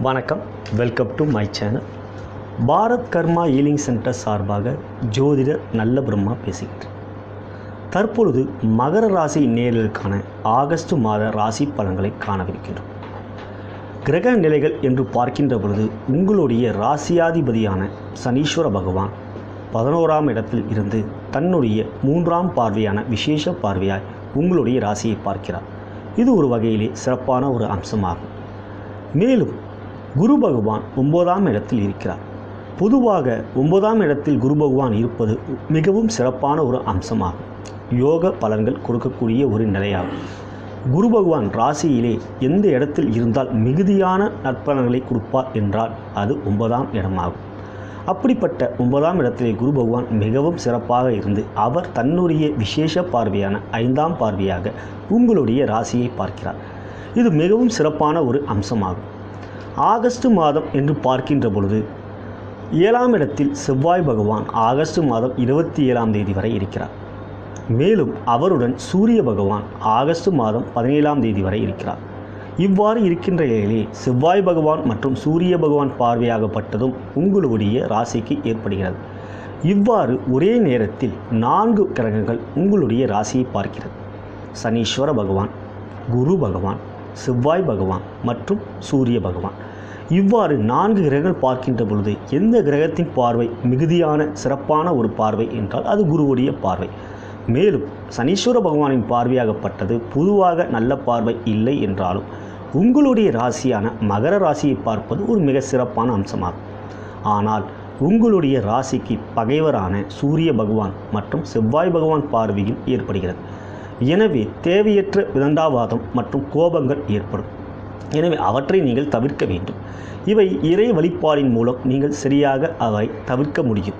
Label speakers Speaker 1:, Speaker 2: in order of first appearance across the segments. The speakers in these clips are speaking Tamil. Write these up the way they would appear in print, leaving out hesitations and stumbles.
Speaker 1: வணக்கம், welcome to my channel. Bharat karma healing centre சார்பாக ஜோதிடர் நல்ல பிரம்மா பேசுகிறேன். தற்பொழுது மகர ராசி நேயர்களுக்கான ஆகஸ்ட் மாத ராசி பலன்களை காணவிருக்கின்றோம். கிரக நிலைகள் என்று பார்க்கின்ற பொழுது உங்களுடைய ராசியாதிபதியான சனீஸ்வர பகவான் 11ஆம் இடத்தில் இருந்து தன்னுடைய 3ஆம் பார்வையான விசேஷ பார்வையாய் உங்களுடைய ராசியை பார்க்கிறார். இது ஒரு வகையிலே சிறப்பான ஒரு அம்சமாகும். மேலும் குரு பகவான் 9ஆம் இடத்தில் இருக்கிறார். பொதுவாக 9ஆம் இடத்தில் குரு பகவான் இருப்பது மிகவும் சிறப்பான ஒரு அம்சமாகும். யோக பலன்கள் கொடுக்கக்கூடிய ஒரு நிலையாகும். குரு பகவான் ராசியிலே எந்த இடத்தில் இருந்தால் மிகுதியான நற்பலன்களை கொடுப்பார் என்றால் அது 9ஆம் இடமாகும். அப்படிப்பட்ட 9ஆம் இடத்திலே குரு பகவான் மிகவும் சிறப்பாக இருந்து அவர் தன்னுடைய விசேஷ பார்வையான 5ஆம் பார்வையாக உங்களுடைய ராசியை பார்க்கிறார். இது மிகவும் சிறப்பான ஒரு அம்சமாகும். ஆகஸ்ட் மாதம் என்று பார்க்கின்ற பொழுது 7ஆம் இடத்தில் செவ்வாய் பகவான் ஆகஸ்ட் மாதம் 27ஆம் தேதி வரை இருக்கிறார். மேலும் அவருடன் சூரிய பகவான் ஆகஸ்ட் மாதம் 17ஆம் தேதி வரை இருக்கிறார். இவ்வாறு இருக்கின்ற நிலையிலே செவ்வாய் பகவான் மற்றும் சூரிய பகவான் பார்வையாகப்பட்டதும் உங்களுடைய ராசிக்கு ஏற்படுகிறது. இவ்வாறு ஒரே நேரத்தில் 4 கிரகங்கள் உங்களுடைய ராசியை பார்க்கிறது. சனீஸ்வர பகவான், குரு பகவான், செவ்வாய் பகவான் மற்றும் சூரிய பகவான். இவ்வாறு 4 கிரகங்கள் பார்க்கின்ற பொழுது எந்த கிரகத்தின் பார்வை மிகுதியான சிறப்பான ஒரு பார்வை என்றால் அது குருவுடைய பார்வை. மேலும் சனீஸ்வர பகவானின் பார்வையாகப்பட்டது பொதுவாக நல்ல பார்வை இல்லை என்றாலும் உங்களுடைய ராசியான மகர ராசியை பார்ப்பது ஒரு மிக சிறப்பான அம்சமாகும். ஆனால் உங்களுடைய ராசிக்கு பகைவரான சூரிய பகவான் மற்றும் செவ்வாய் பகவான் பார்வையும் ஏற்படுகிறது. எனவே தேவையற்ற விதண்டாவாதம் மற்றும் கோபங்கள் ஏற்படும். எனவே அவற்றை நீங்கள் தவிர்க்க வேண்டும். இவை இறை வழிபாடின் மூலம் நீங்கள் சரியாக அவை தவிர்க்க முடியும்.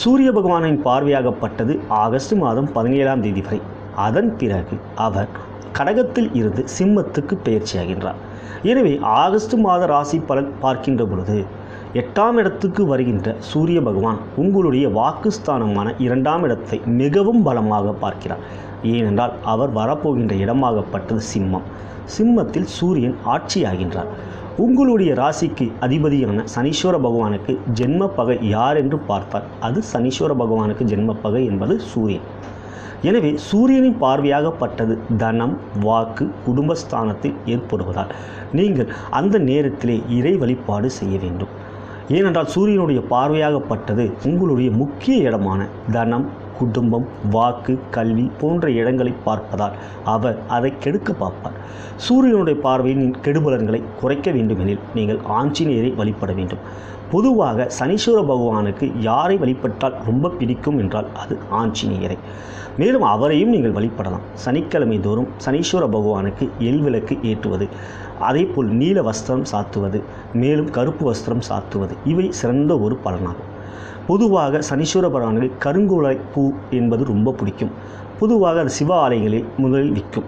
Speaker 1: சூரிய பகவானின் பார்வையாகப்பட்டது ஆகஸ்ட் மாதம் 17ஆம் தேதி வரை. அதன் பிறகு அவர் கடகத்தில் இருந்து சிம்மத்துக்கு பெயர்ச்சியாகின்றார். எனவே ஆகஸ்ட் மாத ராசி பலன் பார்க்கின்ற பொழுது 8ஆம் இடத்துக்கு வருகின்ற சூரிய பகவான் உங்களுடைய வாக்குஸ்தானமான 2ஆம் இடத்தை மிகவும் பலமாக பார்க்கிறார். ஏனென்றால் அவர் வரப்போகின்ற இடமாகப்பட்டது சிம்மம். சிம்மத்தில் சூரியன் ஆட்சியாகின்றார். உங்களுடைய ராசிக்கு அதிபதியான சனீஸ்வர பகவானுக்கு ஜென்ம பகை யார் என்று பார்த்தால் அது சனீஸ்வர பகவானுக்கு ஜென்ம பகை என்பது சூரியன். எனவே சூரியனின் பார்வையாகப்பட்டது தனம், வாக்கு, குடும்பஸ்தானத்தில் ஏற்படுவதால் நீங்கள் அந்த நேரத்திலே இறை வழிபாடு செய்ய வேண்டும். ஏனென்றால் சூரியனுடைய பார்வையாகப்பட்டது உங்களுடைய முக்கிய இடமான தனம், குடும்பம், வாக்கு, கல்வி போன்ற இடங்களை பார்ப்பதால் அவர் அதை கெடுக்க பார்ப்பார். சூரியனுடைய பார்வையின் கெடுபலன்களை குறைக்க வேண்டுமெனில் நீங்கள் ஆஞ்சநேயரை வழிபட வேண்டும். பொதுவாக சனீஸ்வர பகவானுக்கு யாரை வழிபட்டால் ரொம்ப பிடிக்கும் என்றால் அது ஆஞ்சநேயரை. மேலும் அவரையும் நீங்கள் வழிபடலாம். சனிக்கிழமை தோறும் சனீஸ்வர பகவானுக்கு எல் விளக்கு ஏற்றுவது, அதேபோல் நீல வஸ்திரம் சாத்துவது, மேலும் கருப்பு வஸ்திரம் சாத்துவது இவை சிறந்த ஒரு பலனாகும். பொதுவாக சனீஸ்வர பகவானுக்கு கருங்குவளை பூ என்பது ரொம்ப பிடிக்கும். பொதுவாக அது சிவ ஆலயங்களில் முதலில் விற்கும்.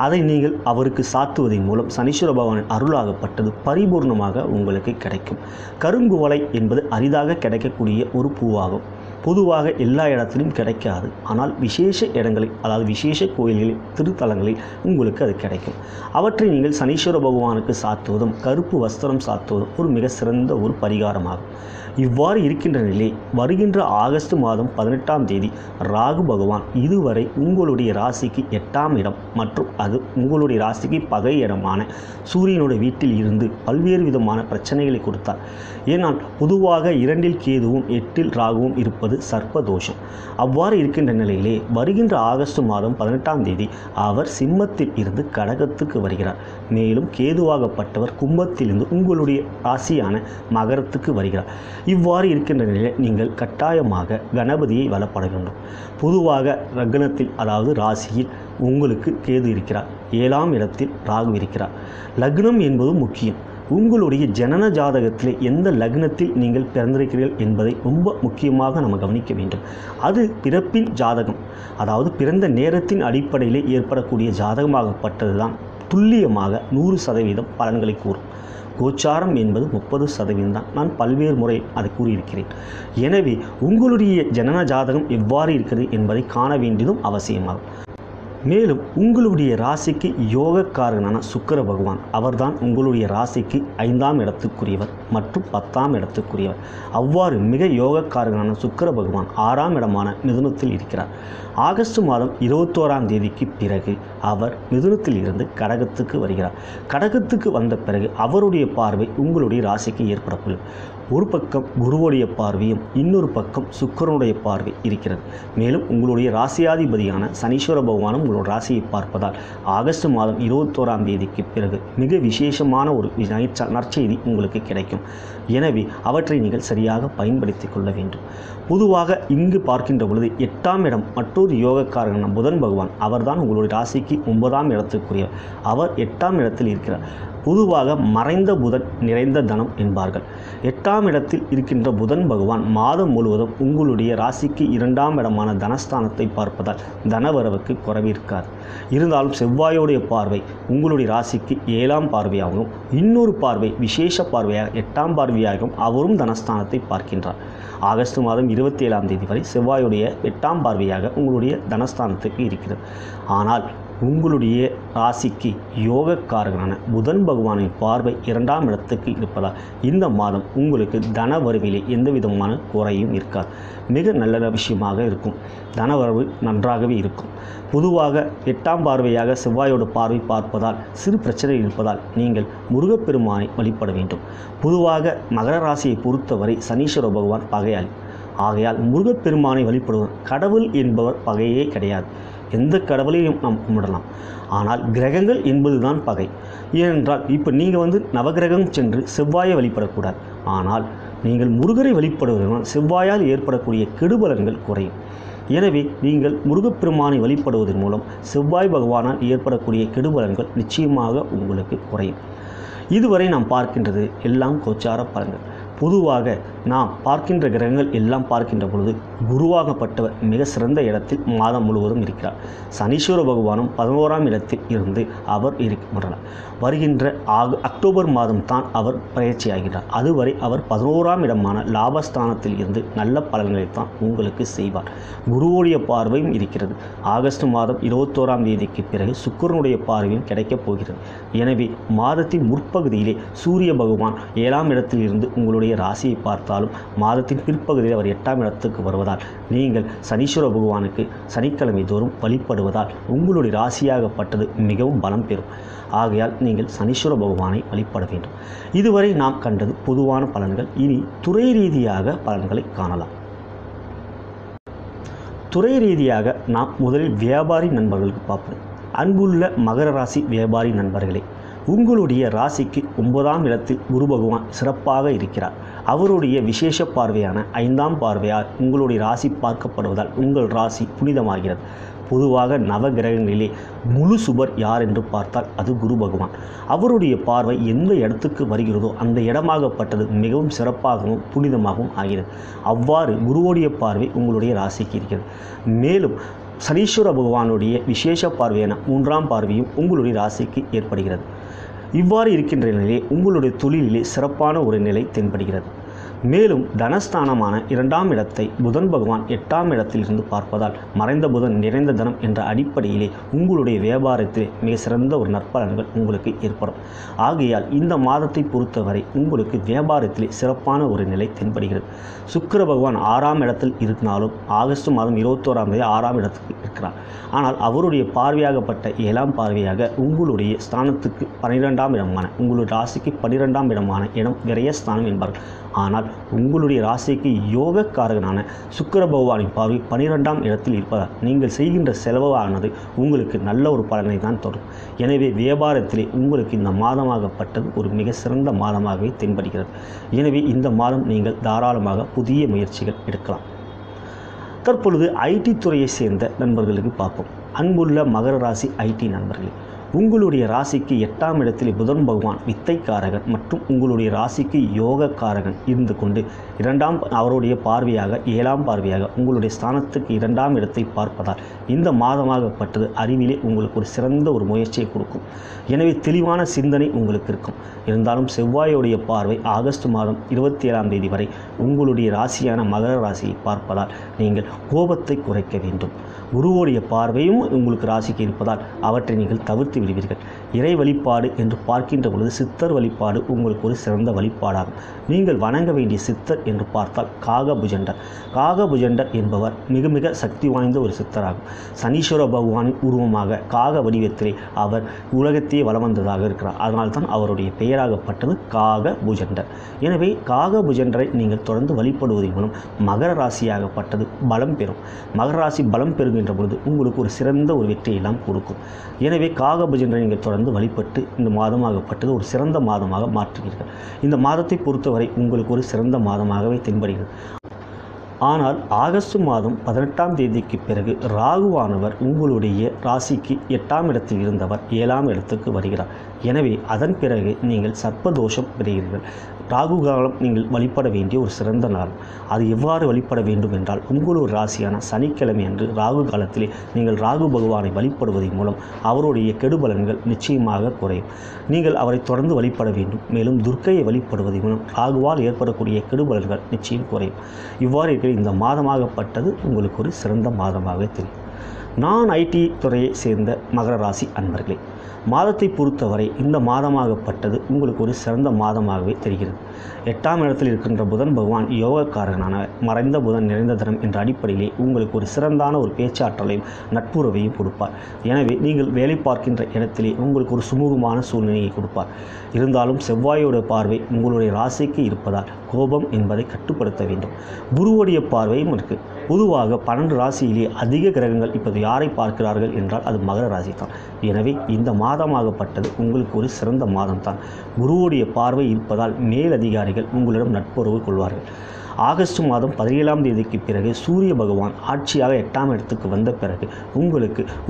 Speaker 1: அதை நீங்கள் அவருக்கு சாத்துவதன் மூலம் சனீஸ்வர பகவானின் அருளாகப்பட்டது பரிபூர்ணமாக உங்களுக்கு கிடைக்கும். கருங்குவளை என்பது அரிதாக கிடைக்கக்கூடிய ஒரு பூவாகும். பொதுவாக எல்லா இடத்திலும் கிடைக்காது. ஆனால் விசேஷ இடங்களில், அதாவது விசேஷ கோயில்களில், திருத்தலங்களில் உங்களுக்கு அது கிடைக்கும். அவற்றை நீங்கள் சனீஸ்வர பகவானுக்கு சாத்துவதும் கருப்பு வஸ்திரம் சாத்துவதும் ஒரு மிக சிறந்த ஒரு பரிகாரமாகும். இவ்வாறு இருக்கின்ற நிலை வருகின்ற ஆகஸ்ட் மாதம் 18ஆம் தேதி ராகு பகவான் இதுவரை உங்களுடைய ராசிக்கு 8ஆம் இடம் மற்றும் அது உங்களுடைய ராசிக்கு பகை இடமான சூரியனுடைய வீட்டில் இருந்து பல்வேறு விதமான பிரச்சனைகளை கொடுத்தார். ஏனால் பொதுவாக 2இல் கேதுவும் 8இல் ராகுவும் இருப்பது சர்ப்பதோஷம். அவ்வாறு இருக்கின்ற நிலையிலே வருகின்ற ஆகஸ்ட் மாதம் 18ஆம் தேதி அவர் சிம்மத்தில் இருந்து கடகத்துக்கு வருகிறார். மேலும் கேதுவாகப்பட்டவர் கும்பத்திலிருந்து உங்களுடைய ராசியான மகரத்துக்கு வருகிறார். இவ்வாறு இருக்கின்ற நிலையில் நீங்கள் கட்டாயமாக கணபதியை வழிபட வேண்டும். பொதுவாக லக்னத்தில், அதாவது ராசியில் உங்களுக்கு கேது இருக்கிறார். 7ஆம் இடத்தில் ராகு இருக்கிறார். லக்னம் என்பது முக்கியம். உங்களுடைய ஜனன ஜாதகத்திலே எந்த லக்னத்தில் நீங்கள் பிறந்திருக்கிறீர்கள் என்பதை ரொம்ப முக்கியமாக நம்ம கவனிக்க வேண்டும். அது பிறப்பின் ஜாதகம், அதாவது பிறந்த நேரத்தின் அடிப்படையிலே ஏற்படக்கூடிய ஜாதகமாகப்பட்டது தான் துல்லியமாக 100% பலன்களை கூறும். கோச்சாரம் என்பது 30% தான். நான் பல்வேறு முறை அதை கூறியிருக்கிறேன். எனவே உங்களுடைய ஜனன ஜாதகம் எவ்வாறு இருக்கிறது என்பதை காண வேண்டியதும் அவசியமாகும். மேலும் உங்களுடைய ராசிக்கு யோகக்காரகனான சுக்கிர பகவான் அவர்தான் உங்களுடைய ராசிக்கு 5ஆம் இடத்துக்குரியவர் மற்றும் 10ஆம் இடத்துக்குரியவர். அவ்வாறு மிக யோகக்காரகனான சுக்கிர பகவான் 6ஆம் இடமான மிதுனத்தில் இருக்கிறார். ஆகஸ்ட் மாதம் 21ஆம் தேதிக்கு பிறகு அவர் மிதுனத்தில் இருந்து கடகத்துக்கு வருகிறார். கடகத்துக்கு வந்த பிறகு அவருடைய பார்வை உங்களுடைய ராசிக்கு ஏற்படப்படும். ஒரு பக்கம் குருவுடைய பார்வையும் இன்னொரு பக்கம் சுக்கிரனுடைய பார்வை இருக்கிறது. மேலும் உங்களுடைய ராசியாதிபதியான சனீஸ்வர பகவானும் உங்களோட ராசியை பார்ப்பதால் ஆகஸ்ட் மாதம் 21ஆம் தேதிக்கு பிறகு மிக விசேஷமான ஒரு நற்செய்தி உங்களுக்கு கிடைக்கும். எனவே அவற்றை நீங்கள் சரியாக பயன்படுத்திக் கொள்ள வேண்டும். பொதுவாக இங்கு பார்க்கின்ற பொழுது 8ஆம் இடம் மற்றொரு யோகக்காரகனான புதன் பகவான் அவர்தான் உங்களுடைய ராசிக்கு 9ஆம் இடத்துக்குரியவர். அவர் 8ஆம் இடத்தில் இருக்கிறார். பொதுவாக மறைந்த புதன் நிறைந்த தனம் என்பார்கள். 8ஆம் இடத்தில் இருக்கின்ற புதன் பகவான் மாதம் முழுவதும் உங்களுடைய ராசிக்கு 2ஆம் இடமான தனஸ்தானத்தை பார்ப்பதால் தனவரவுக்கு குறைவு இருக்காது. இருந்தாலும் செவ்வாயோடைய பார்வை உங்களுடைய ராசிக்கு 7ஆம் பார்வையாகவும் இன்னொரு பார்வை விசேஷ பார்வையாக 8ஆம் பார்வையாகவும் அவரும் தனஸ்தானத்தை பார்க்கின்றார். ஆகஸ்ட் மாதம் 27ஆம் தேதி வரை செவ்வாயுடைய 8ஆம் பார்வையாக உங்களுடைய தனஸ்தானத்துக்கு இருக்கிறது. ஆனால் உங்களுடைய ராசிக்கு யோகக்காரகனான புதன் பகவானின் பார்வை 2ஆம் இடத்துக்கு இருப்பதால் இந்த மாதம் உங்களுக்கு தன வரவிலே எந்த விதமான குறையும் இருக்காது. மிக நல்ல விஷயமாக இருக்கும். தனவரவு நன்றாகவே இருக்கும். பொதுவாக 8ஆம் பார்வையாக செவ்வாயோட பார்வை பார்ப்பதால் சிறு பிரச்சனை இருப்பதால் நீங்கள் முருகப்பெருமானை வழிபட வேண்டும். பொதுவாக மகர ராசியை பொறுத்தவரை சனீஸ்வர பகவான் பகையாளி. ஆகையால் முருகப்பெருமானை வழிபடுவர். கடவுள் என்பவர் பகையே கிடையாது. எந்த கடவுளையும் நாம் கும்பிடலாம். ஆனால் கிரகங்கள் என்பதுதான் பகை. ஏனென்றால் இப்போ நீங்கள் நவகிரகம் சென்று செவ்வாயை வழிபடக்கூடாது. ஆனால் நீங்கள் முருகரை வழிபடுவதனால் செவ்வாயால் ஏற்படக்கூடிய கெடுபலன்கள் குறையும். எனவே நீங்கள் முருகப்பெருமானை வழிபடுவதன் மூலம் செவ்வாய் பகவானால் ஏற்படக்கூடிய கெடுபலன்கள் நிச்சயமாக உங்களுக்கு குறையும். இதுவரை நாம் பார்க்கின்றது எல்லாம் கோச்சார பலன்கள். பொதுவாக நாம் பார்க்கின்ற கிரகங்கள் எல்லாம் பார்க்கின்ற பொழுது குருவாகப்பட்டவர் மிக சிறந்த இடத்தில் மாதம் முழுவதும் இருக்கிறார். சனீஸ்வர பகவானும் 11ஆம் இடத்தில் இருந்து அவர் இருக்கின்றார். வருகின்ற அக்டோபர் மாதம் தான் அவர் பயிற்சியாகிறார். அதுவரை அவர் 11ஆம் இடமான லாபஸ்தானத்தில் இருந்து நல்ல பலன்களை தான் உங்களுக்கு செய்வார். குருவுடைய பார்வையும் இருக்கிறது. ஆகஸ்ட் மாதம் 21ஆம் தேதிக்கு பிறகு சுக்கிரனுடைய பார்வையும் கிடைக்கப் போகிறது. எனவே மாதத்தின் முற்பகுதியிலே சூரிய பகவான் 7ஆம் இடத்தில் இருந்து உங்களுடைய ராசியை பார்த்தாலும் மாதத்தின் பிற்பகுதியில் அவர் 8ஆம் இடத்துக்கு வருவதால் நீங்கள் சனீஸ்வர பகவானுக்கு சனிக்கிழமை தோறும் வழிபடுவதால் உங்களுடைய ராசியாகப்பட்டது மிகவும் பலம் பெறும். ஆகையால் நீங்கள் சனீஸ்வர பகவானை வழிபட வேண்டும். இதுவரை நாம் கண்டது பொதுவான பலன்கள். இனி துறை ரீதியாக பலன்களை காணலாம். துறை ரீதியாக நாம் முதலில் வியாபாரி நண்பர்களுக்கு பார்ப்போம். அன்புள்ள மகர ராசி வியாபாரி நண்பர்களே, உங்களுடைய ராசிக்கு 9ஆம் இடத்தில் குரு பகவான் சிறப்பாக இருக்கிறார். அவருடைய விசேஷ பார்வையான 5ஆம் பார்வையால் உங்களுடைய ராசி பார்க்கப்படுவதால் உங்கள் ராசி புனிதமாகிறது. பொதுவாக நவகிரகங்களிலே முழு சுபர் யார் என்று பார்த்தால் அது குரு பகவான். அவருடைய பார்வை எந்த இடத்துக்கு வருகிறதோ அந்த இடமாகப்பட்டது மிகவும் சிறப்பாகவும் புனிதமாகவும் ஆகிறது. அவ்வாறு குருவுடைய பார்வை உங்களுடைய ராசிக்கு இருக்கிறது. மேலும் சனீஸ்வர பகவானுடைய விசேஷ பார்வையான 3ஆம் பார்வையும் உங்களுடைய ராசிக்கு ஏற்படுகிறது. இவ்வாறு இருக்கின்ற நிலையிலே உங்களுடைய தொழிலிலே சிறப்பான ஒரு நிலை தென்படுகிறது. மேலும் தனஸ்தானமான 2ஆம் இடத்தை புதன் பகவான் 8ஆம் இடத்தில் இருந்து பார்ப்பதால் மறைந்த புதன் நிறைந்த தனம் என்ற அடிப்படையிலே உங்களுடைய வியாபாரத்தில் மிக சிறந்த ஒரு நற்பலன்கள் உங்களுக்கு ஏற்படும். ஆகையால் இந்த மாதத்தை பொறுத்தவரை உங்களுக்கு வியாபாரத்திலே சிறப்பான ஒரு நிலை தென்படுகிறது. சுக்கிர பகவான் 6ஆம் இடத்தில் இருந்தாலும் ஆகஸ்ட் மாதம் 21ஆம் தேதி 6ஆம் இடத்துக்கு இருக்கிறார். ஆனால் அவருடைய பார்வையாகப்பட்ட 7ஆம் பார்வையாக உங்களுடைய ஸ்தானத்துக்கு 12ஆம் இடமான உங்களுடைய ராசிக்கு 12ஆம் இடமான இடம் விரயஸ்தானம் என்பார்கள். ஆனால் உங்களுடைய ராசிக்கு யோகக்காரகனான சுக்கிர பகவானின் பார்வை 12ஆம் இடத்தில் இருப்பதால் நீங்கள் செய்கின்ற செலவானது உங்களுக்கு நல்ல ஒரு பலனை தான் தரும். எனவே வியாபாரத்திலே உங்களுக்கு இந்த மாதமாகப்பட்டது ஒரு மிக சிறந்த மாதமாகவே தென்படுகிறது. எனவே இந்த மாதம் நீங்கள் தாராளமாக புதிய முயற்சிகள் எடுக்கலாம். தற்பொழுது ஐடி துறையை சேர்ந்த நண்பர்களுக்கு பார்ப்போம். அன்புள்ள மகர ராசி ஐடி நண்பர்களே, உங்களுடைய ராசிக்கு 8ஆம் இடத்தில் புதன் பகவான் வித்தைக்காரகன் மற்றும் உங்களுடைய ராசிக்கு யோகக்காரகன் இருந்து கொண்டு அவருடைய பார்வையாக 7ஆம் பார்வையாக உங்களுடைய ஸ்தானத்துக்கு 2ஆம் இடத்தை பார்ப்பதால் இந்த மாதமாகப்பட்டது அறிவிலே உங்களுக்கு ஒரு சிறந்த ஒரு முயற்சியை கொடுக்கும். எனவே தெளிவான சிந்தனை உங்களுக்கு இருக்கும். இருந்தாலும் செவ்வாயுடைய பார்வை ஆகஸ்ட் மாதம் 27ஆம் தேதி வரை உங்களுடைய ராசியான மகர ராசியை பார்ப்பதால் நீங்கள் கோபத்தை குறைக்க வேண்டும். குருவோடைய பார்வையும் உங்களுக்கு ராசிக்கு இருப்பதால் அவற்றை நீங்கள் தவிர்த்து விடுவீர்கள். இறை வழிபாடு என்று பார்க்கின்ற பொழுது சித்தர் வழிபாடு உங்களுக்கு ஒரு சிறந்த வழிபாடாகும். நீங்கள் வணங்க வேண்டிய சித்தர் என்று பார்த்தால் காகபுஜண்டர். காகபுஜண்டர் என்பவர் மிக மிக சக்தி வாய்ந்த ஒரு சித்தராகும். சனீஸ்வர பகவானின் உருவமாக காக வடிவத்திலே அவர் உலகத்தையே வலம் வந்ததாக இருக்கிறார். அதனால்தான் அவருடைய பெயராகப்பட்டது காகபுஜண்டர். எனவே காகபுஜண்டரை நீங்கள் தொடர்ந்து வழிபடுவதன் மூலம் மகர ராசியாகப்பட்டது பலம் பெறும். மகர ராசி பலம் பெறுகின்ற பொழுது உங்களுக்கு ஒரு சிறந்த ஒரு வெற்றியெல்லாம் கொடுக்கும். எனவே காகபுஜண்டரை நீங்கள் தொடர்ந்து வழிபட்டு இந்த மாதமாகப்பட்டது ஒரு சிறந்த மாதமாக மாற்றுவீர்கள். இந்த மாதத்தை பொறுத்தவரை உங்களுக்கு ஒரு சிறந்த மாதமாகவே தென்படுகிறது. ஆனால் ஆகஸ்ட் மாதம் 18ஆம் தேதிக்கு பிறகு ராகுவானவர் உங்களுடைய ராசிக்கு 8ஆம் இடத்தில் இருந்தவர் 7ஆம் இடத்துக்கு வருகிறார். எனவே அதன் பிறகு நீங்கள் சர்ப்பதோஷம் பெறுகிறீர்கள். ராகு காலம் நீங்கள் வழிபட வேண்டிய ஒரு சிறந்த நாள். அது எவ்வாறு வழிபட வேண்டும் என்றால் உங்களுடைய ராசியான சனிக்கிழமை அன்று ராகு காலத்திலே நீங்கள் ராகு பகவானை வழிபடுவதன் மூலம் அவருடைய கெடுபலன்கள் நிச்சயமாக குறையும். நீங்கள் அவரை தொடர்ந்து வழிபட வேண்டும். மேலும் துர்க்கையை வழிபடுவதன் மூலம் ராகுவால் ஏற்படக்கூடிய கெடுபலன்கள் நிச்சயம் குறையும். இவ்வாறு இருக்கிற இந்த மாதமாகப்பட்டது உங்களுக்கு ஒரு சிறந்த மாதமாக தெரியும். நான் ஐடி துறையை சேர்ந்த மகர ராசி அன்பர்களே, மாதத்தை பொறுத்தவரை இந்த மாதமாகப்பட்டது உங்களுக்கு ஒரு சிறந்த மாதமாகவே தெரிகிறது. 8ஆம் இடத்தில் இருக்கின்ற புதன் பகவான் யோகக்காரகனான மறைந்த புதன் நிறைந்த தரம் என்ற அடிப்படையிலே உங்களுக்கு ஒரு சிறந்தான ஒரு பேச்சாற்றலையும் நட்புறவையும் கொடுப்பார். எனவே நீங்கள் வேலை பார்க்கின்ற இடத்திலே உங்களுக்கு ஒரு சுமூகமான சூழ்நிலையை கொடுப்பார். இருந்தாலும் செவ்வாயோட பார்வை உங்களுடைய ராசிக்கு இருப்பதால் கோபம் என்பதை கட்டுப்படுத்த வேண்டும். குருவுடைய பார்வையும் இருக்குது. பொதுவாக 12 ராசியிலே அதிக கிரகங்கள் இப்போது யாரை பார்க்கிறார்கள் என்றால் அது மகர ராசி தான். எனவே இந்த மாதமாகப்பட்டது உங்களுக்கு ஒரு சிறந்த மாதம் தான். குருவுடைய பார்வை இருப்பதால் மேலதிகாரிகள் உங்களிடம் நட்புறவு கொள்வார்கள். ஆகஸ்ட் மாதம் 17ஆம் தேதிக்கு பிறகு சூரிய பகவான் ஆட்சியாக 8ஆம் இடத்துக்கு வந்த பிறகு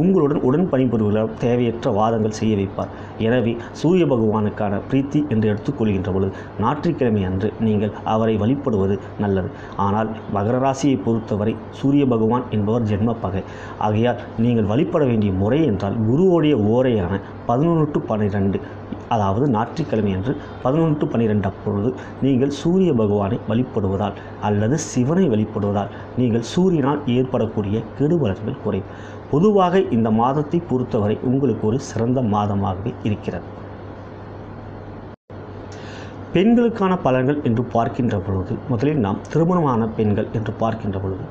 Speaker 1: உங்களுடன் உடன் பணிபுரிவதால் தேவையற்ற வாதங்கள் செய்ய வைப்பார். எனவே சூரிய பகவானுக்கான பிரீத்தி என்று எடுத்துக்கொள்கின்ற பொழுது ஞாயிற்றுக்கிழமை அன்று நீங்கள் அவரை வழிபடுவது நல்லது. ஆனால் மகர ராசியை பொறுத்தவரை சூரிய பகவான் என்பவர் ஜென்ம பகை. ஆகையால் நீங்கள் வழிபட வேண்டிய முறை என்றால் குருவோடைய ஓரையான 11 to 12 அதாவது ஞாயிற்றுக்கிழமை அன்று 11 to 12 அப்பொழுது நீங்கள் சூரிய பகவானை வழிபடுவதால் அல்லது சிவனை வழிபடுவதால் நீங்கள் சூரியனால் ஏற்படக்கூடிய கெடுபலன்கள் குறையும். பொதுவாக இந்த மாதத்தை பொறுத்தவரை உங்களுக்கு ஒரு சிறந்த மாதமாகவே இருக்கிறது. பெண்களுக்கான பலன்கள் என்று பார்க்கின்ற பொழுது முதலில் நாம் திருமணமான பெண்கள் என்று பார்க்கின்ற பொழுது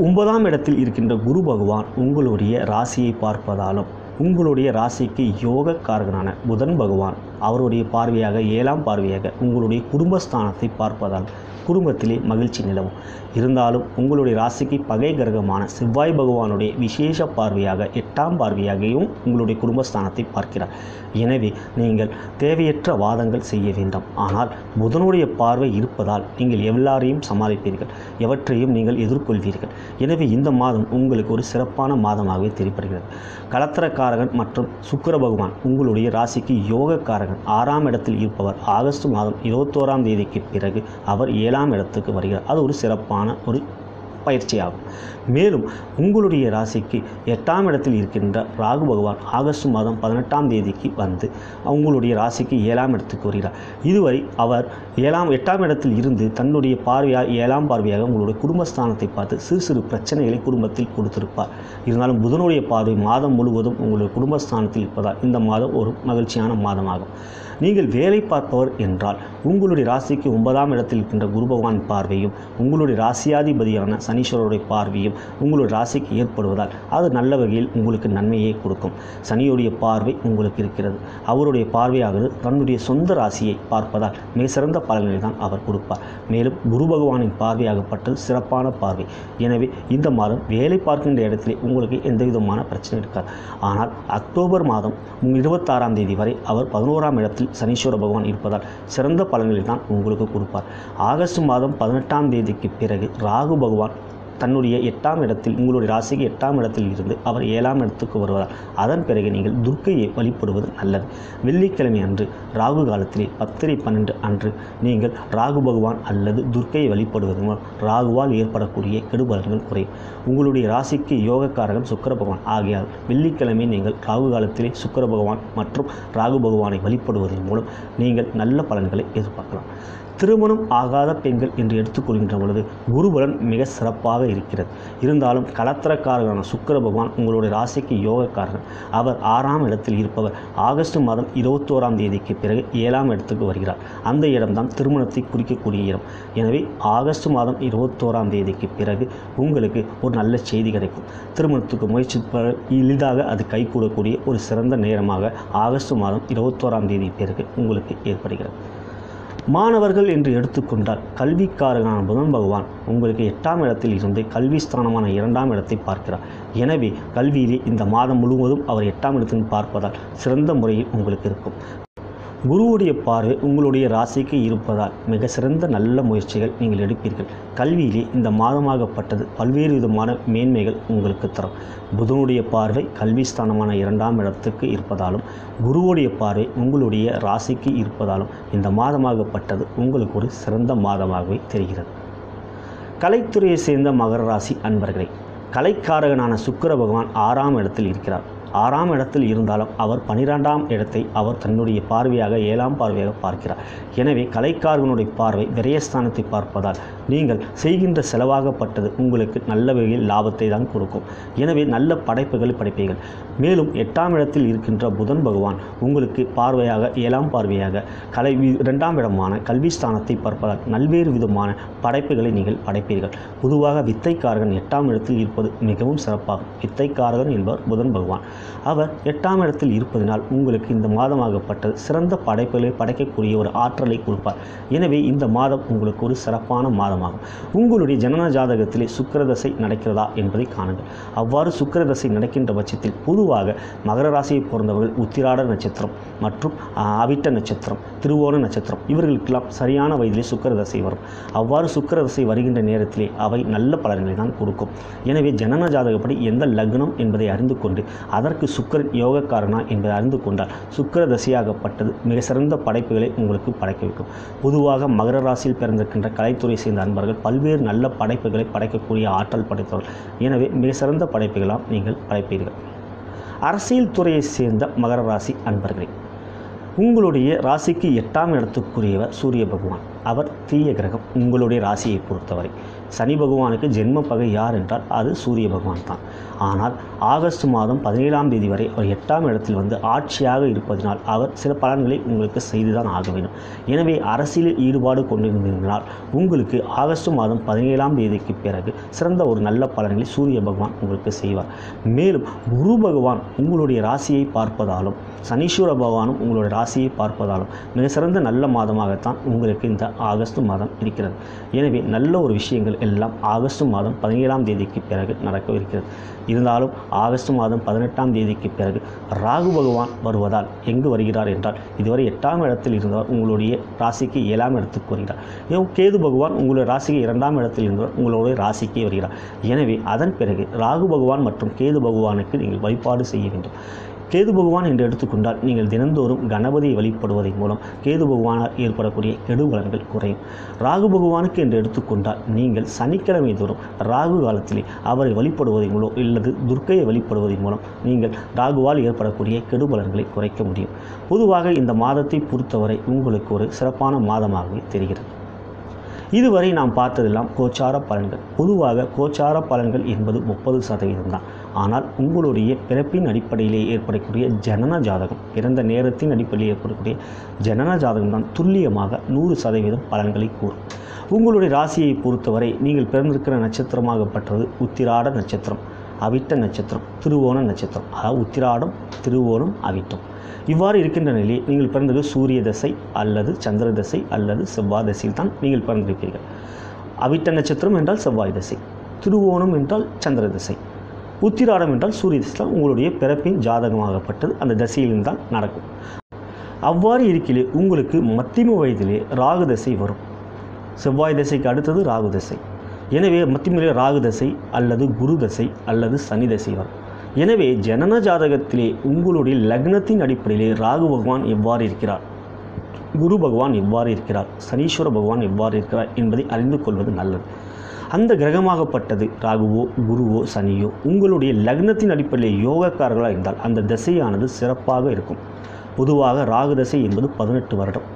Speaker 1: 9ஆம் இடத்தில் இருக்கின்ற குரு பகவான் உங்களுடைய ராசியை பார்ப்பதாலும் உங்களுடைய ராசிக்கு யோகக்காரகனான புதன் பகவான் அவருடைய பார்வையாக 7ஆம் பார்வையாக உங்களுடைய குடும்பஸ்தானத்தை பார்ப்பதால் குடும்பத்திலே மகிழ்ச்சி நிலவும். இருந்தாலும் உங்களுடைய ராசிக்கு பகை கிரகமான செவ்வாய் பகவானுடைய விசேஷ பார்வையாக 8ஆம் பார்வையாகவும் உங்களுடைய குடும்பஸ்தானத்தை பார்க்கிறார். எனவே நீங்கள் தேவையற்ற வாதங்கள் செய்ய வேண்டாம். ஆனால் புதனுடைய பார்வை இருப்பதால் நீங்கள் எல்லாரையும் சமாளிப்பீர்கள், எவற்றையும் நீங்கள் எதிர்கொள்வீர்கள். எனவே இந்த மாதம் உங்களுக்கு ஒரு சிறப்பான மாதமாகவே தெரிவிக்கிறது. கலத்திரக்காரகன் மற்றும் சுக்கிர பகவான் உங்களுடைய ராசிக்கு யோகக்காரகன் 6ஆம் இடத்தில் இருப்பவர் ஆகஸ்ட் மாதம் 21ஆம் தேதிக்கு பிறகு அவர் 7ஆம் இடத்துக்கு வருகிறார். அது ஒரு சிறப்பான ஒரு பயிற்சியாகும். மேலும் உங்களுடைய ராசிக்கு 8ஆம் இடத்தில் இருக்கின்ற ராகு பகவான் ஆகஸ்ட் மாதம் 18ஆம் தேதிக்கு வந்து உங்களுடைய ராசிக்கு 7ஆம் இடத்துக்கு வருகிறார். இதுவரை அவர் 8ஆம் இடத்தில் இருந்து தன்னுடைய பார்வையாக 7ஆம் பார்வையாக உங்களுடைய குடும்பஸ்தானத்தை பார்த்து சிறு சிறு பிரச்சனைகளை குடும்பத்தில் கொடுத்திருப்பார். இருந்தாலும் புதனுடைய பார்வை மாதம் முழுவதும் உங்களுடைய குடும்பஸ்தானத்தில் இருப்பதால் இந்த மாதம் ஒரு மகிழ்ச்சியான மாதமாகும். நீங்கள் வேலை பார்ப்பவர் என்றால் உங்களுடைய ராசிக்கு 9ஆம் இடத்தில் இருக்கின்ற குரு பகவான் பார்வையும் உங்களுடைய ராசியாதிபதியான சனீஸ்வரருடைய பார்வையும் உங்களுடைய ராசிக்கு ஏற்படுவதால் அது நல்ல வகையில் உங்களுக்கு நன்மையை கொடுக்கும். சனியுடைய பார்வை உங்களுக்கு இருக்கிறது. அவருடைய பார்வையானது தன்னுடைய சொந்த ராசியை பார்ப்பதால் மிக சிறந்த பலன்களை தான் அவர் கொடுப்பார். மேலும் குரு பகவானின் பார்வையாகப்பட்டது சிறப்பான பார்வை. எனவே இந்த மாதம் வேலை பார்க்கின்ற இடத்திலே உங்களுக்கு எந்த விதமான பிரச்சனை இருக்காது. ஆனால் அக்டோபர் மாதம் 26ஆம் தேதி வரை அவர் 11ஆம் இடத்தில் சனீஸ்வர பகவான் இருப்பதால் சிறந்த பலன்களை தான் உங்களுக்கு கொடுப்பார். ஆகஸ்ட் மாதம் 18ஆம் தேதிக்கு பிறகு ராகு பகவான் தன்னுடைய 8ஆம் இடத்தில் உங்களுடைய ராசிக்கு 8ஆம் இடத்தில் இருந்து அவர் 7ஆம் இடத்துக்கு வருவார். அதன் பிறகு நீங்கள் துர்க்கையை வழிபடுவது நல்லது. வெள்ளிக்கிழமை அன்று ராகு காலத்திலே 10:12 அன்று நீங்கள் ராகு பகவான் அல்லது துர்க்கையை வழிபடுவது மூலம் ராகுவால் ஏற்படக்கூடிய கெடுபலன்கள் குறையும். உங்களுடைய ராசிக்கு யோகக்காரகன் சுக்கிர பகவான் ஆகியால் வெள்ளிக்கிழமை நீங்கள் ராகு காலத்திலே சுக்கிர பகவான் மற்றும் ராகு பகவானை வழிபடுவதன் மூலம் நீங்கள் நல்ல பலன்களை எதிர்பார்க்கலாம். திருமணம் ஆகாத பெண்கள் என்று எடுத்துக்கொள்கின்ற பொழுது குருபலன் மிக சிறப்பாக இருக்கிறது. இருந்தாலும் கலத்திரக்காரரான சுக்கிர பகவான் உங்களுடைய ராசிக்கு யோகக்காரன். அவர் 6ஆம் இடத்தில் இருப்பவர். ஆகஸ்ட் மாதம் 21ஆம் தேதிக்கு பிறகு 7ஆம் இடத்துக்கு வருகிறார். அந்த இடம்தான் திருமணத்தை குறிக்கக்கூடிய இடம். எனவே ஆகஸ்ட் மாதம் 21ஆம் தேதிக்கு பிறகு உங்களுக்கு ஒரு நல்ல செய்தி கிடைக்கும். திருமணத்துக்கு முயற்சிப்பவர் எளிதாக அது கைகூடக்கூடிய ஒரு சிறந்த நேரமாக ஆகஸ்ட் மாதம் 21ஆம் தேதி பிறகு உங்களுக்கு ஏற்படுகிறது. மாணவர்கள் என்று எடுத்துக்கொண்டால் கல்விக்காரனான புதன் பகவான் உங்களுக்கு 8ஆம் இடத்தில் இருந்து கல்வி ஸ்தானமான 2ஆம் இடத்தை பார்க்கிறார். எனவே கல்வியிலே இந்த மாதம் முழுவதும் அவர் 8ஆம் இடத்தில் பார்ப்பதால் சிறந்த முறையில் உங்களுக்கு இருக்கும். குருவுடைய பார்வை உங்களுடைய ராசிக்கு இருப்பதால் மிக சிறந்த நல்ல முயற்சிகள் நீங்கள் எடுப்பீர்கள். கல்வியிலே இந்த மாதமாகப்பட்டது பல்வேறு விதமான மேன்மைகள் உங்களுக்கு தரும். புதனுடைய பார்வை கல்வி ஸ்தானமான 2ஆம் இடத்துக்கு இருப்பதாலும் குருவுடைய பார்வை உங்களுடைய ராசிக்கு இருப்பதாலும் இந்த மாதமாகப்பட்டது உங்களுக்கு ஒரு சிறந்த மாதமாகவே தெரிகிறது. கலைத்துறையை சேர்ந்த மகர ராசி அன்பர்களே, கலைக்காரகனான சுக்கிர பகவான் 6ஆம் இடத்தில் இருக்கிறார். 6ஆம் இடத்தில் இருந்தாலும் அவர் 12ஆம் இடத்தை அவர் தன்னுடைய பார்வையாக 7ஆம் பார்வையாக பார்க்கிறார். எனவே கலைக்காரகனுடைய பார்வை விரயஸ்தானத்தை பார்ப்பதால் நீங்கள் செய்கின்ற செலவாகப்பட்டது உங்களுக்கு நல்ல வகையில் லாபத்தை தான் கொடுக்கும். எனவே நல்ல படைப்புகளை படைப்பீர்கள். மேலும் 8ஆம் இடத்தில் இருக்கின்ற புதன் பகவான் உங்களுக்கு பார்வையாக 7ஆம் பார்வையாக 2ஆம் இடமான கல்வி ஸ்தானத்தை பார்ப்பதால் பல்வேறு விதமான படைப்புகளை நீங்கள் படைப்பீர்கள். பொதுவாக வித்தைக்காரகன் 8ஆம் இடத்தில் இருப்பது மிகவும் சிறப்பாகும். வித்தைக்காரகன் என்பவர் புதன் பகவான். அவர் 8ஆம் இடத்தில் இருப்பதனால் உங்களுக்கு இந்த மாதமாகப்பட்டது சிறந்த படைப்புகளை படைக்கக்கூடிய ஒரு ஆற்றலை கொடுப்பார். எனவே இந்த மாதம் உங்களுக்கு ஒரு சிறப்பான மாதமாகும். உங்களுடைய ஜனன ஜாதகத்திலே சுக்கிரதசை நடக்கிறதா என்பதை காணுங்கள். அவ்வாறு சுக்கிரதசை நடக்கின்ற பட்சத்தில் பொதுவாக மகர ராசியை பிறந்தவர்கள் உத்திராட நட்சத்திரம் மற்றும் அவிட்ட நட்சத்திரம், திருவோண நட்சத்திரம் இவர்களுக்கெல்லாம் சரியான வயதிலே சுக்கிரதசை வரும். அவ்வாறு சுக்கிரதசை வருகின்ற நேரத்திலே அவை நல்ல பலன்களை தான் கொடுக்கும். எனவே ஜனன ஜாதகப்படி எந்த லக்னம் என்பதை அறிந்து கொண்டு அதற்கு சுக்கிரன் யோகக்காரனா என்பதை அறிந்து கொண்டால் சுக்கிர தசையாகப்பட்டது மிக சிறந்த படைப்புகளை உங்களுக்கு படைக்க வைக்கும். பொதுவாக மகர ராசியில் பிறந்திருக்கின்ற கலைத்துறை சேர்ந்த அன்பர்கள் பல்வேறு நல்ல படைப்புகளை படைக்கக்கூடிய ஆற்றல் படைத்தவர்கள். எனவே மிக சிறந்த படைப்புகளாம் நீங்கள் படைப்பீர்கள். அரசியல் துறையை சேர்ந்த மகர ராசி அன்பர்களே, உங்களுடைய ராசிக்கு 8ஆம் இடத்துக்குரியவர் சூரிய பகவான். அவர் தீய கிரகம். உங்களுடைய ராசியை பொறுத்தவரை சனி பகவானுக்கு ஜென்ம பகை யார் என்றால் அது சூரிய பகவான் தான். ஆனால் ஆகஸ்ட் மாதம் 17ஆம் தேதி வரை அவர் 8ஆம் இடத்தில் வந்து ஆட்சியாக இருப்பதனால் அவர் சில பலன்களை உங்களுக்கு செய்துதான் ஆக வேண்டும். எனவே அரசியலில் ஈடுபாடு கொண்டிருந்தால் உங்களுக்கு ஆகஸ்ட் மாதம் 17ஆம் தேதிக்கு பிறகு சிறந்த ஒரு நல்ல பலன்களை சூரிய பகவான் உங்களுக்கு செய்வார். மேலும் குரு பகவான் உங்களுடைய ராசியை பார்ப்பதாலும் சனீஸ்வர பகவானும் உங்களுடைய ராசியை பார்ப்பதாலும் மிக சிறந்த நல்ல மாதமாகத்தான் உங்களுக்கு இந்த ஆகஸ்ட் மாதம் இருக்கிறது. எனவே நல்ல ஒரு விஷயங்கள் எல்லாம் ஆகஸ்ட் மாதம் 17ஆம் தேதிக்கு பிறகு நடக்கவிருக்கிறது. இருந்தாலும் ஆகஸ்ட் மாதம் 18ஆம் தேதிக்கு பிறகு ராகு பகவான் வருவதால் எங்கு வருகிறார் என்றால் இதுவரை 8ஆம் இடத்தில் இருந்தவர் உங்களுடைய ராசிக்கு 7ஆம் இடத்துக்கு வருகிறார். கேது பகவான் உங்களுடைய ராசிக்கு 2ஆம் இடத்தில் இருந்தவர் உங்களுடைய ராசிக்கு வருகிறார். எனவே அதன் பிறகு ராகு பகவான் மற்றும் கேது பகவானுக்கு நீங்கள் வழிபாடு செய்ய வேண்டும். கேது பகவான் என்று எடுத்துக்கொண்டால் நீங்கள் தினந்தோறும் கணபதியை வழிபடுவதன் மூலம் கேது பகவானால் ஏற்படக்கூடிய கெடுபலன்கள் குறையும். ராகு பகவானுக்கு என்று எடுத்துக்கொண்டால் நீங்கள் சனிக்கிழமை தோறும் ராகு காலத்திலே அவரை வழிபடுவதன் மூலம் இல்லது துர்க்கையை வழிபடுவதன் மூலம் நீங்கள் ராகுவால் ஏற்படக்கூடிய கெடுபலன்களை குறைக்க முடியும். பொதுவாக இந்த மாதத்தை பொறுத்தவரை உங்களுக்கு ஒரு சிறப்பான மாதமாகவே தெரிகிறது. இதுவரை நாம் பார்த்ததெல்லாம் கோச்சார பலன்கள். பொதுவாக கோச்சார பலன்கள் என்பது 30% தான். ஆனால் உங்களுடைய பிறப்பின் அடிப்படையிலே ஏற்படக்கூடிய ஜனன ஜாதகம், பிறந்த நேரத்தின் அடிப்படையில் ஏற்படக்கூடிய ஜனன ஜாதகம் தான் துல்லியமாக 100% பலன்களை கூறும். உங்களுடைய ராசியை பொறுத்தவரை நீங்கள் பிறந்திருக்கிற நட்சத்திரமாகப்பட்டது உத்திராட நட்சத்திரம், அவிட்ட நட்சத்திரம், திருவோண நட்சத்திரம். அதாவது உத்திராடம், திருவோணம், அவிட்டம். இவ்வாறு இருக்கின்ற நிலையில் நீங்கள் பிறந்தது சூரிய தசை அல்லது சந்திர தசை அல்லது செவ்வாய் தசையில் தான் நீங்கள் பிறந்திருப்பீர்கள். அவிட்ட நட்சத்திரம் என்றால் செவ்வாய் தசை, திருவோணம் என்றால் சந்திர தசை, உத்திராடம் என்றால் சூரிய தசை தான் உங்களுடைய பிறப்பின் ஜாதகமாகப்பட்டது அந்த தசையிலும் தான் நடக்கும். அவ்வாறு இருக்கையிலே உங்களுக்கு மத்தியம வயதிலே ராகு தசை வரும். செவ்வாய் தசைக்கு அடுத்தது ராகு தசை. எனவே மத்தியிலே ராகு தசை அல்லது குரு தசை அல்லது சனி தசை வரும். எனவே ஜனன ஜாதகத்திலே உங்களுடைய லக்னத்தின் அடிப்படையிலே ராகு பகவான் எவ்வாறு இருக்கிறார், குரு பகவான் எவ்வாறு இருக்கிறார், சனீஸ்வர பகவான் எவ்வாறு இருக்கிறார் என்பதை அறிந்து கொள்வது நல்லது. அந்த கிரகமாகப்பட்டது ராகுவோ குருவோ சனியோ உங்களுடைய லக்னத்தின் அடிப்படையில் யோகக்காரர்களாக இருந்தால் அந்த திசையானது சிறப்பாக இருக்கும். பொதுவாக ராகு தசை என்பது 18 வருடம்,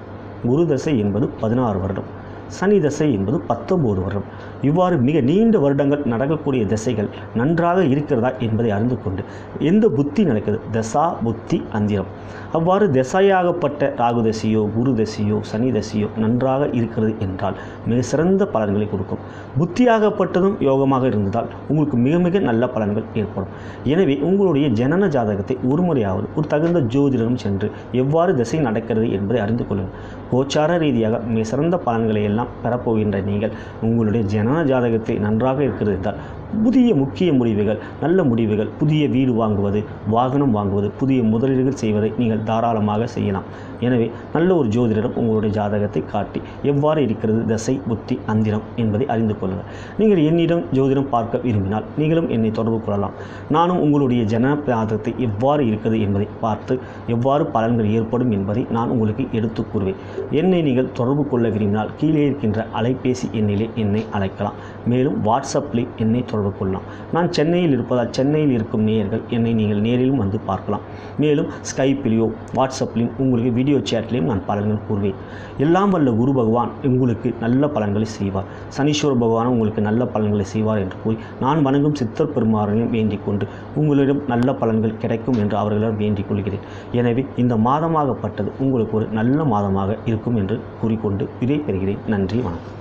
Speaker 1: குரு தசை என்பது 16 வருடம், சனி தசை என்பது 19 வருடம். இவ்வாறு மிக நீண்ட வருடங்கள் நடக்கக்கூடிய திசைகள் நன்றாக இருக்கிறதா என்பதை அறிந்து கொண்டு எந்த புத்தி நடக்குது, தசா புத்தி அந்திரம், அவ்வாறு திசையாகப்பட்ட ராகு தசையோ குரு தசையோ சனி தசையோ நன்றாக இருக்கிறது என்றால் மிக சிறந்த பலன்களை கொடுக்கும். புத்தியாகப்பட்டதும் யோகமாக இருந்ததால் உங்களுக்கு மிக மிக நல்ல பலன்கள் ஏற்படும். எனவே உங்களுடைய ஜனன ஜாதகத்தை ஒரு முறையாவது ஒரு தகுந்த ஜோதிடரும் சென்று எவ்வாறு திசை நடக்கிறது என்பதை அறிந்து கொள்ளுங்கள். கோச்சார ரீதியாக மிக சிறந்த பலன்களை எல்லாம் பெறப்போகின்ற நீங்கள் உங்களுடைய ஜனன ஜாதகத்தை நன்றாக இருக்கிறது என்றால் புதிய முக்கிய முடிவுகள், நல்ல முடிவுகள், புதிய வீடு வாங்குவது, வாகனம் வாங்குவது, புதிய முதலீடுகள் செய்வதை நீங்கள் தாராளமாக செய்யலாம். எனவே நல்ல ஒரு ஜோதிடரும் உங்களுடைய ஜாதகத்தை காட்டி எவ்வாறு இருக்கிறது தசை புத்தி அந்திரம் என்பதை அறிந்து கொள்ளுங்கள். நீங்கள் என்னிடம் ஜோதிடம் பார்க்க விரும்பினால் நீங்களும் என்னை தொடர்பு கொள்ளலாம். நானும் உங்களுடைய ஜனன ஜாதகத்தை எவ்வாறு இருக்கிறது என்பதை பார்த்து எவ்வாறு பலன்கள் ஏற்படும் என்பதை நான் உங்களுக்கு எடுத்து கூறுவேன். என்னை நீங்கள் தொடர்பு கொள்ள விரும்பினால் கீழே இருக்கின்ற அலைபேசி எண்ணிலே என்னை அழைக்கலாம். மேலும் வாட்ஸ்அப்பில் என்னை தொடர்பு கொள்ளலாம். நான் சென்னையில் இருப்பதால் சென்னையில் இருக்கும் நேயர்கள் என்னை நீங்கள் நேரிலும் வந்து பார்க்கலாம். மேலும் ஸ்கைப்பிலையோ வாட்ஸ்அப்லையும் உங்களுக்கு வீடியோ சேட்லையும் நான் பலன்கள் கூறுவேன். எல்லாம் வல்ல குரு பகவான் உங்களுக்கு நல்ல பலன்களை செய்வார், சனீஸ்வர பகவானும் உங்களுக்கு நல்ல பலன்களை செய்வார் என்று கூறி நான் வணங்கும் சித்தர் பெருமானையும் வேண்டிக் கொண்டு உங்களிடம் நல்ல பலன்கள் கிடைக்கும் என்று அவர்களிடம் வேண்டிக் கொள்கிறேன். எனவே இந்த மாதமாகப்பட்டது உங்களுக்கு ஒரு நல்ல மாதமாக இருக்கும் என்று கூறிக்கொண்டு விடை பெறுகிறேன். நன்றி, வணக்கம்.